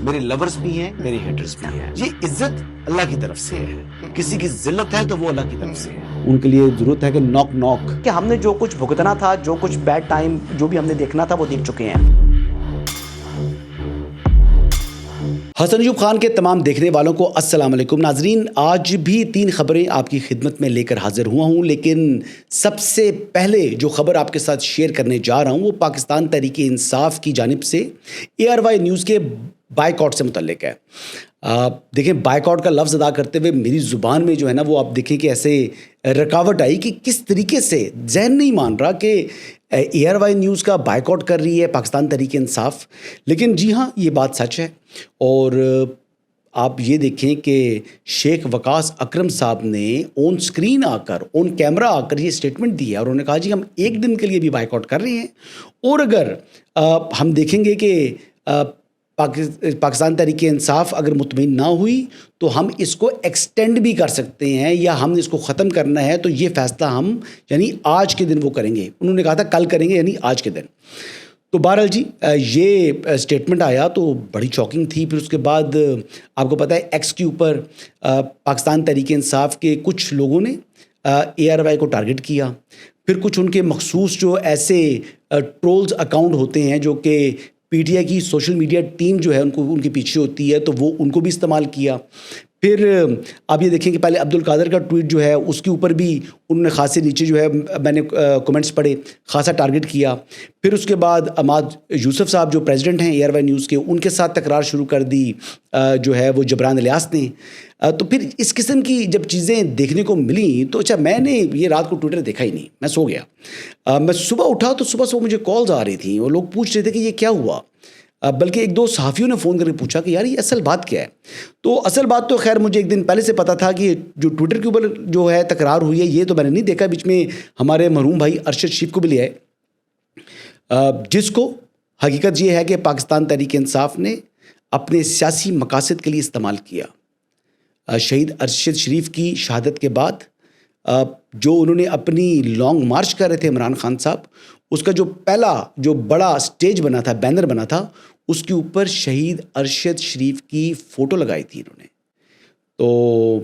میرے لورز بھی ہیں, میرے ہیٹرز بھی ہیں. یہ عزت اللہ کی طرف سے ہے. کسی کی ذلت ہے تو وہ اللہ کی طرف سے ہے. ان کے لیے ضرورت ہے کہ نوک نوک کہ ہم نے جو کچھ بھگتنا تھا, جو کچھ بیڈ ٹائم جو بھی ہم نے دیکھنا تھا وہ دیکھ چکے ہیں. حسن ایوب خان کے تمام دیکھنے والوں کو السلام علیکم. ناظرین, آج بھی 3 خبریں آپ کی خدمت میں لے کر حاضر ہوا ہوں, لیکن سب سے پہلے جو خبر آپ کے ساتھ شیئر کرنے جا رہا ہوں وہ پاکستان تحریک انصاف کی جانب سے ARY نیوز کے بائیکاٹ سے متعلق ہے. دیکھیں, بائیکاٹ کا لفظ ادا کرتے ہوئے میری زبان میں جو ہے نا وہ آپ دیکھیں کہ ایسے رکاوٹ آئی کہ کس طریقے سے ذہن نہیں مان رہا کہ ARY نیوز کا بائیکاٹ کر رہی ہے پاکستان تحریک انصاف. لیکن جی ہاں, یہ بات سچ ہے. اور آپ یہ دیکھیں کہ شیخ وقاص اکرم صاحب نے آن اسکرین آ کر, آن کیمرہ آ کر یہ اسٹیٹمنٹ دی ہے, اور انہوں نے کہا جی ہم 1 دن کے لیے بھی بائیکاٹ کر رہے ہیں, اور اگر ہم دیکھیں گے کہ پاکستان تحریک انصاف اگر مطمئن نہ ہوئی تو ہم اس کو ایکسٹینڈ بھی کر سکتے ہیں, یا ہم اس کو ختم کرنا ہے تو یہ فیصلہ ہم یعنی آج کے دن وہ کریں گے. انہوں نے کہا تھا کل کریں گے, یعنی آج کے دن. تو بہرحال جی یہ اسٹیٹمنٹ آیا تو بڑی شاکنگ تھی. پھر اس کے بعد آپ کو پتہ ہے ایکس کے اوپر پاکستان تحریک انصاف کے کچھ لوگوں نے ARY کو ٹارگٹ کیا. پھر کچھ ان کے مخصوص جو ایسے ٹرولز اکاؤنٹ ہوتے ہیں جو کہ PTI کی سوشل میڈیا ٹیم جو ہے ان کے پیچھے ہوتی ہے, تو وہ ان کو بھی استعمال کیا. پھر آپ یہ دیکھیں کہ پہلے عبد القادر کا ٹویٹ جو ہے اس کے اوپر بھی انہوں نے خاصے نیچے جو ہے میں نے کمنٹس پڑھے, خاصا ٹارگٹ کیا. پھر اس کے بعد اماد یوسف صاحب جو پریزیڈنٹ ہیں ARY نیوز کے, ان کے ساتھ تکرار شروع کر دی جو ہے وہ جبران الیاس نے. تو پھر اس قسم کی جب چیزیں دیکھنے کو ملیں تو اچھا, میں نے یہ رات کو ٹویٹر دیکھا ہی نہیں, میں سو گیا. میں صبح اٹھا تو صبح مجھے کالز آ رہی تھیں اور لوگ پوچھ رہے تھے کہ یہ کیا ہوا. بلکہ 1-2 صحافیوں نے فون کر کے پوچھا کہ یار یہ اصل بات کیا ہے. تو اصل بات تو خیر مجھے 1 دن پہلے سے پتا تھا کہ جو ٹویٹر کے اوپر جو ہے تکرار ہوئی ہے یہ تو میں نے نہیں دیکھا. بیچ میں ہمارے مرحوم بھائی ارشد شریف کو بھی لے آئے, جس کو حقیقت یہ ہے کہ پاکستان تحریک انصاف نے اپنے سیاسی مقاصد کے لیے استعمال کیا. شہید ارشد شریف کی شہادت کے بعد جو انہوں نے اپنی لانگ مارچ کر رہے تھے عمران خان صاحب, اس کا جو پہلا جو بڑا سٹیج بنا تھا, بینر بنا تھا, اس کے اوپر شہید ارشد شریف کی فوٹو لگائی تھی انہوں نے. تو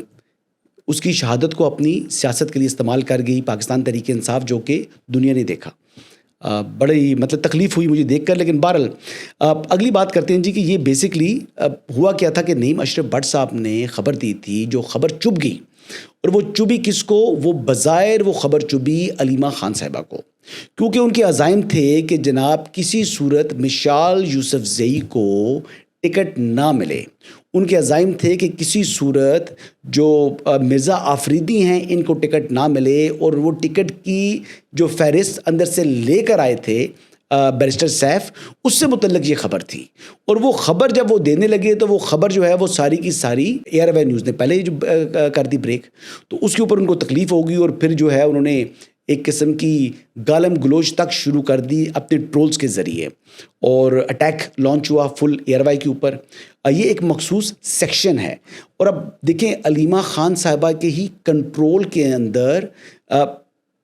اس کی شہادت کو اپنی سیاست کے لیے استعمال کر گئی پاکستان تحریک انصاف, جو کہ دنیا نے دیکھا. بڑی تکلیف ہوئی مجھے دیکھ کر. لیکن بہرحال اگلی بات کرتے ہیں جی کہ یہ بیسکلی ہوا کیا تھا کہ نعیم اشرف بٹ صاحب نے خبر دی تھی, جو خبر چبھ گئی. اور وہ چبھی کس کو؟ وہ بظاہر وہ خبر چبھی علیمہ خان صاحبہ کو, کیونکہ ان کے عزائم تھے کہ جناب کسی صورت مشال یوسفزئی کو ٹکٹ نہ ملے. ان کے عزائم تھے کہ کسی صورت جو مرزا آفریدی ہیں ان کو ٹکٹ نہ ملے, اور وہ ٹکٹ کی جو فہرست اندر سے لے کر آئے تھے بیرسٹر سیف, اس سے متعلق یہ خبر تھی. اور وہ خبر جب وہ دینے لگے تو وہ خبر جو ہے وہ ساری کی ساری ARY نیوز نے پہلے جو کر دی بریک, تو اس کے اوپر ان کو تکلیف ہوگی. اور پھر جو ہے انہوں نے ایک قسم کی گالم گلوچ تک شروع کر دی اپنے ٹرولز کے ذریعے, اور اٹیک لانچ ہوا فل ARY کے اوپر. یہ ایک مخصوص سیکشن ہے. اور اب دیکھیں علیمہ خان صاحبہ کے ہی کنٹرول کے اندر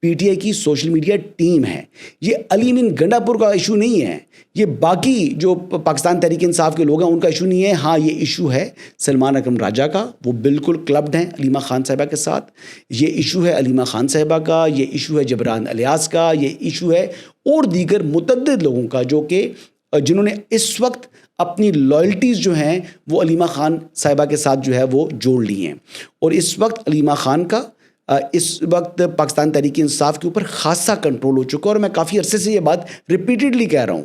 PTI کی سوشل میڈیا ٹیم ہے. یہ علی امین گنڈا پور کا ایشو نہیں ہے, یہ باقی جو پاکستان تحریک انصاف کے لوگ ہیں ان کا ایشو نہیں ہے. ہاں یہ ایشو ہے سلمان اکرم راجہ کا, وہ بالکل کلبڈ ہیں علیمہ خان صاحبہ کے ساتھ. یہ ایشو ہے علیمہ خان صاحبہ کا, یہ ایشو ہے جبران الیاس کا, یہ ایشو ہے اور دیگر متعدد لوگوں کا جو کہ جنہوں نے اس وقت اپنی لائلٹیز جو ہیں وہ علیمہ خان صاحبہ کے ساتھ جو ہے وہ جوڑ لی ہیں. اور اس وقت علیمہ خان کا اس وقت پاکستان تحریک انصاف کے اوپر خاصا کنٹرول ہو چکا, اور میں کافی عرصے سے یہ بات ریپیٹڈلی کہہ رہا ہوں.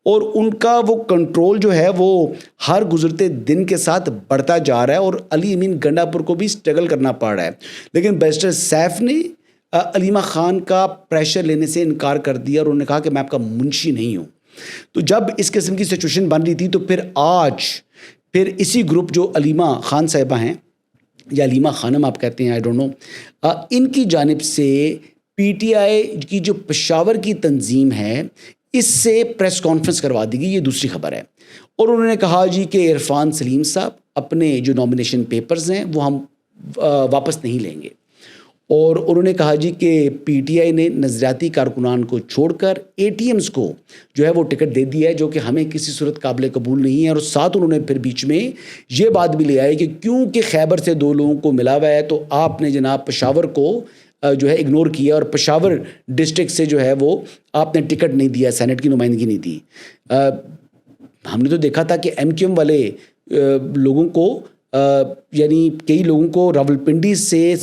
اور ان کا وہ کنٹرول جو ہے وہ ہر گزرتے دن کے ساتھ بڑھتا جا رہا ہے, اور علی امین گنڈا پور کو بھی اسٹرگل کرنا پڑ رہا ہے. لیکن بیرسٹر سیف نے علیمہ خان کا پریشر لینے سے انکار کر دیا, اور انہوں نے کہا کہ میں آپ کا منشی نہیں ہوں. تو جب اس قسم کی سچویشن بن رہی تھی تو پھر آج پھر اسی گروپ جو علیمہ خان صاحبہ ہیں یا علیمہ خانم آپ کہتے ہیں, آئی ڈونٹ نو, ان کی جانب سے PTI کی جو پشاور کی تنظیم ہے اس سے پریس کانفرنس کروا دی گئی. یہ دوسری خبر ہے. اور انہوں نے کہا جی کہ عرفان سلیم صاحب اپنے جو نامینیشن پیپرز ہیں وہ ہم واپس نہیں لیں گے. اور انہوں نے کہا جی کہ پی ٹی آئی نے نظریاتی کارکنان کو چھوڑ کر اے ٹی ایمز کو جو ہے وہ ٹکٹ دے دیا ہے، جو کہ ہمیں کسی صورت قابل قبول نہیں ہے. اور ساتھ انہوں نے پھر بیچ میں یہ بات بھی لے آئے کہ کیونکہ خیبر سے 2 لوگوں کو ملا ہوا ہے تو آپ نے جناب پشاور کو جو ہے اگنور کیا، اور پشاور ڈسٹرکٹ سے جو ہے وہ آپ نے ٹکٹ نہیں دیا، سینٹ کی نمائندگی نہیں دی. ہم نے تو دیکھا تھا کہ ایم کیو ایم والے لوگوں کو یعنی کئی لوگوں کو راولپنڈی سے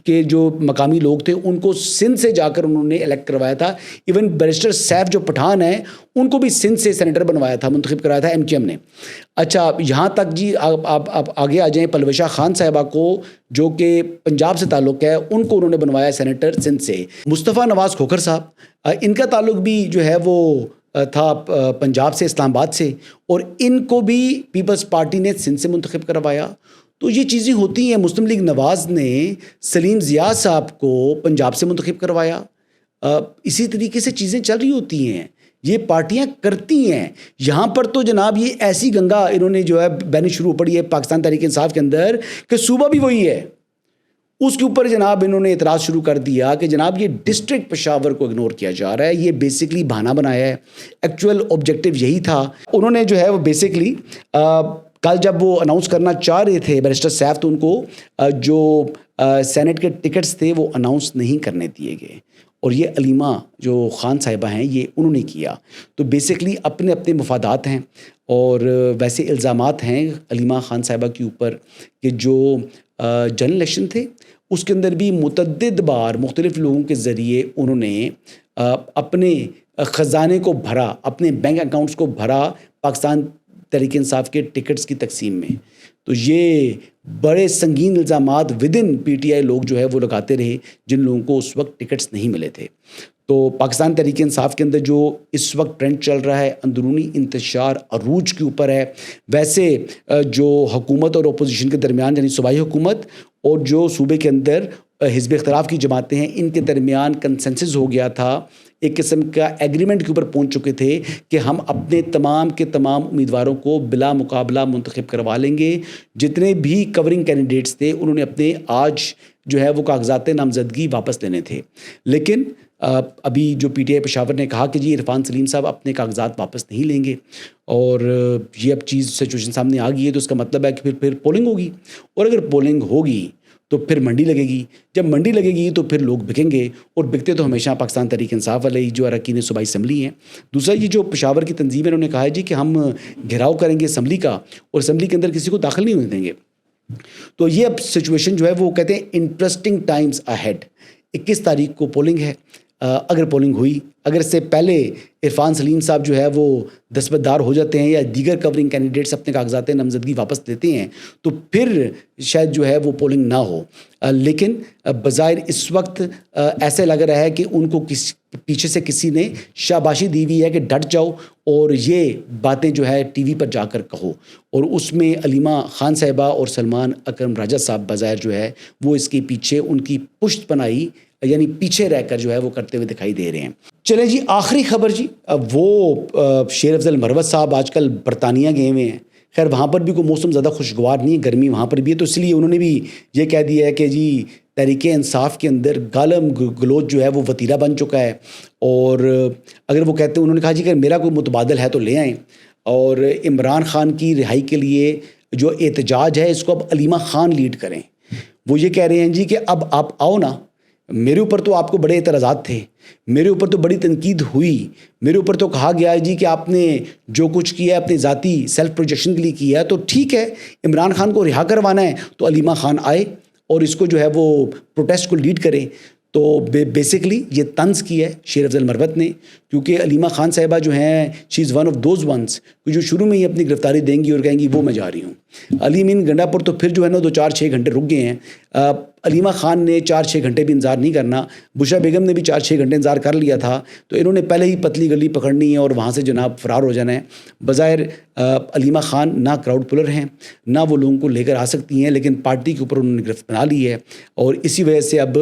کے جو مقامی لوگ تھے ان کو سندھ سے جا کر انہوں نے الیکٹ کروایا تھا. ایون بیرسٹر سیف جو پٹھان ہیں ان کو بھی سندھ سے سینیٹر بنوایا تھا، منتخب کرایا تھا ایم کیو ایم نے. اچھا یہاں تک جی آپ آگے آ جائیں، پلوشہ خان صاحبہ کو جو کہ پنجاب سے تعلق ہے ان کو انہوں نے بنوایا سینیٹر سندھ سے. مصطفیٰ نواز کھوکھر صاحب ان کا تعلق بھی جو ہے وہ تھا پنجاب سے، اسلام آباد سے، اور ان کو بھی پیپلز پارٹی نے سندھ سے منتخب کروایا. تو یہ چیزیں ہوتی ہیں. مسلم لیگ نواز نے سلیم ضیاء صاحب کو پنجاب سے منتخب کروایا. اسی طریقے سے چیزیں چل رہی ہوتی ہیں، یہ پارٹیاں کرتی ہیں. یہاں پر تو جناب یہ ایسی گنگا انہوں نے جو ہے بہنی شروع پڑی ہے پاکستان تحریک انصاف کے اندر کہ صوبہ بھی وہی ہے. اس کے اوپر جناب انہوں نے اعتراض شروع کر دیا کہ جناب یہ ڈسٹرکٹ پشاور کو اگنور کیا جا رہا ہے، یہ بیسکلی بہانہ بنایا ہے. ایکچوئل آبجیکٹیو یہی تھا. انہوں نے جو ہے وہ بیسکلی کل جب وہ اناؤنس کرنا چاہ رہے تھے بیرسٹر سیف، تو ان کو جو سینٹ کے ٹکٹس تھے وہ اناؤنس نہیں کرنے دیے گئے، اور یہ علیمہ جو خان صاحبہ ہیں یہ انہوں نے کیا. تو بیسکلی اپنے اپنے مفادات ہیں، اور ویسے الزامات ہیں علیمہ خان صاحبہ کے اوپر کہ جو جنرل الیکشن تھے اس کے اندر بھی متعدد بار مختلف لوگوں کے ذریعے انہوں نے اپنے خزانے کو بھرا، اپنے بینک اکاؤنٹس کو بھرا پاکستان تحریک انصاف کے ٹکٹس کی تقسیم میں. تو یہ بڑے سنگین الزامات ودن پی ٹی آئی لوگ جو ہے وہ لگاتے رہے جن لوگوں کو اس وقت ٹکٹس نہیں ملے تھے. تو پاکستان تحریک انصاف کے اندر جو اس وقت ٹرینڈ چل رہا ہے اندرونی انتشار عروج کے اوپر ہے. ویسے جو حکومت اور اپوزیشن کے درمیان یعنی صوبائی حکومت اور جو صوبے کے اندر حزب اختلاف کی جماعتیں ہیں ان کے درمیان کنسنسس ہو گیا تھا، ایک قسم کا ایگریمنٹ کے اوپر پہنچ چکے تھے کہ ہم اپنے تمام کے تمام امیدواروں کو بلا مقابلہ منتخب کروا لیں گے. جتنے بھی کورنگ کینڈیڈیٹس تھے انہوں نے اپنے آج جو ہے وہ کاغذات نامزدگی واپس لینے تھے. لیکن ابھی جو پی ٹی آئی پشاور نے کہا کہ جی عرفان سلیم صاحب اپنے کاغذات واپس نہیں لیں گے، اور یہ اب چیز سچویشن سامنے آ گئی ہے. تو اس کا مطلب ہے کہ پھر پولنگ ہوگی، اور اگر پولنگ ہوگی تو پھر منڈی لگے گی. جب منڈی لگے گی تو پھر لوگ بکیں گے، اور بکتے تو ہمیشہ پاکستان تحریک انصاف والے جو اراکین صوبائی اسمبلی ہیں. دوسرا یہ جو پشاور کی تنظیم ہے انہوں نے کہا ہے جی کہ ہم گھیراؤ کریں گے اسمبلی کا، اور اسمبلی کے اندر کسی کو داخل نہیں ہونے دیں گے. تو یہ اب سچویشن جو ہے وہ کہتے ہیں انٹرسٹنگ ٹائمز اہیڈ. 21 تاریخ کو پولنگ ہے. اگر پولنگ ہوئی، اگر اس سے پہلے عرفان سلیم صاحب جو ہے وہ دستبردار ہو جاتے ہیں یا دیگر کورنگ کینڈیڈیٹس اپنے کاغذات نامزدگی واپس لیتے ہیں تو پھر شاید جو ہے وہ پولنگ نہ ہو. لیکن بظاہر اس وقت ایسے لگ رہا ہے کہ ان کو پیچھے سے کسی نے شاباشی دی ہوئی ہے کہ ڈٹ جاؤ اور یہ باتیں جو ہے ٹی وی پر جا کر کہو. اور اس میں علیمہ خان صاحبہ اور سلمان اکرم راجہ صاحب بظاہر جو ہے وہ اس کے پیچھے ان کی پشت پناہی یعنی پیچھے رہ کر جو ہے وہ کرتے ہوئے دکھائی دے رہے ہیں. چلیں جی آخری خبر جی، وہ شیر افضل مروت صاحب آج کل برطانیہ گئے ہوئے ہیں. خیر وہاں پر بھی کوئی موسم زیادہ خوشگوار نہیں ہے، گرمی وہاں پر بھی ہے، تو اس لیے انہوں نے بھی یہ کہہ دیا ہے کہ جی تحریک انصاف کے اندر گالم گلوچ جو ہے وہ وتیرہ بن چکا ہے. اور اگر وہ کہتے ہیں، انہوں نے کہا جی اگر میرا کوئی متبادل ہے تو لے آئیں. اور عمران خان کی رہائی کے لیے جو احتجاج ہے اس کو اب علیمہ خان لیڈ کریں. وہ یہ کہہ رہے ہیں جی کہ اب آپ آؤ نا، میرے اوپر تو آپ کو بڑے اعتراضات تھے، میرے اوپر تو بڑی تنقید ہوئی، میرے اوپر تو کہا گیا ہے جی کہ آپ نے جو کچھ کیا ہے اپنے ذاتی سیلف پروجیکشن کے لیے کیا ہے. تو ٹھیک ہے، عمران خان کو رہا کروانا ہے تو علیمہ خان آئے اور اس کو جو ہے وہ پروٹیسٹ کو لیڈ کرے. تو بیسکلی یہ طنز کی ہے شیر افضل مروت نے، کیونکہ علیمہ خان صاحبہ جو ہیں she is one of those ones جو شروع میں ہی اپنی گرفتاری دیں گی اور کہیں گی وہ میں جا رہی ہوں. علی امین گنڈا پر تو پھر جو ہے نا 4-6 گھنٹے رک گئے ہیں. علیمہ خان نے 4-6 گھنٹے بھی انتظار نہیں کرنا، بشرا بیگم نے بھی 4-6 گھنٹے انتظار کر لیا تھا. تو انہوں نے پہلے ہی پتلی گلی پکڑنی ہے اور وہاں سے جناب فرار ہو جانا ہے. بظاہر علیمہ خان نہ کراؤڈ پلر ہیں نہ وہ لوگوں کو لے کر آ سکتی ہیں، لیکن پارٹی کے اوپر انہوں نے گرفت بنا لی ہے. اور اسی وجہ سے اب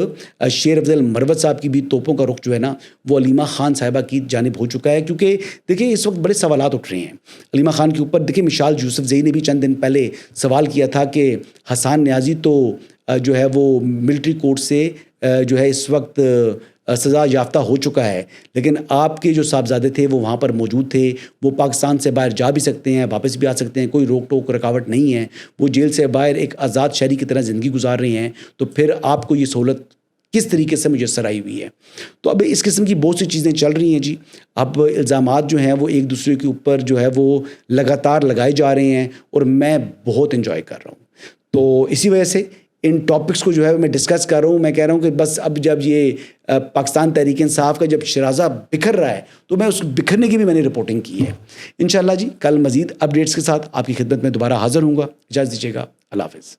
شیر افضل مروت صاحب کی بھی توپوں کا رخ جو ہے نا وہ علیمہ خان صاحبہ کی جانب ہو چکا ہے. کیونکہ دیکھیں اس وقت بڑے سوالات اٹھ رہے ہیں علیمہ خان کے اوپر. دیکھیں مشال یوسف زئی نے بھی چند دن پہلے سوال کیا تھا کہ حسان نیازی تو جو ہے وہ ملٹری کورٹ سے جو ہے اس وقت سزا یافتہ ہو چکا ہے، لیکن آپ کے جو صاحبزادے تھے وہ وہاں پر موجود تھے، وہ پاکستان سے باہر جا بھی سکتے ہیں، واپس بھی آ سکتے ہیں، کوئی روک ٹوک رکاوٹ نہیں ہے، وہ جیل سے باہر ایک آزاد شہری کی طرح زندگی گزار رہے ہیں، تو پھر آپ کو یہ سہولت کس طریقے سے میسر آئی ہوئی ہے؟ تو اب اس قسم کی بہت سی چیزیں چل رہی ہیں جی. اب الزامات جو ہیں وہ ایک دوسرے کے اوپر جو ہے وہ لگاتار لگائے جا رہے ہیں، اور میں بہت انجوائے کر رہا ہوں. تو اسی وجہ سے ان ٹاپکس کو جو ہے میں ڈسکس کر رہا ہوں. میں کہہ رہا ہوں کہ بس اب جب یہ پاکستان تحریک انصاف کا جب شرازہ بکھر رہا ہے تو میں اس بکھرنے کی بھی میں نے رپورٹنگ کی ہے. انشاءاللہ جی کل مزید اپڈیٹس کے ساتھ آپ کی خدمت میں دوبارہ حاضر ہوں گا. اجازت دیجیے گا. اللہ حافظ.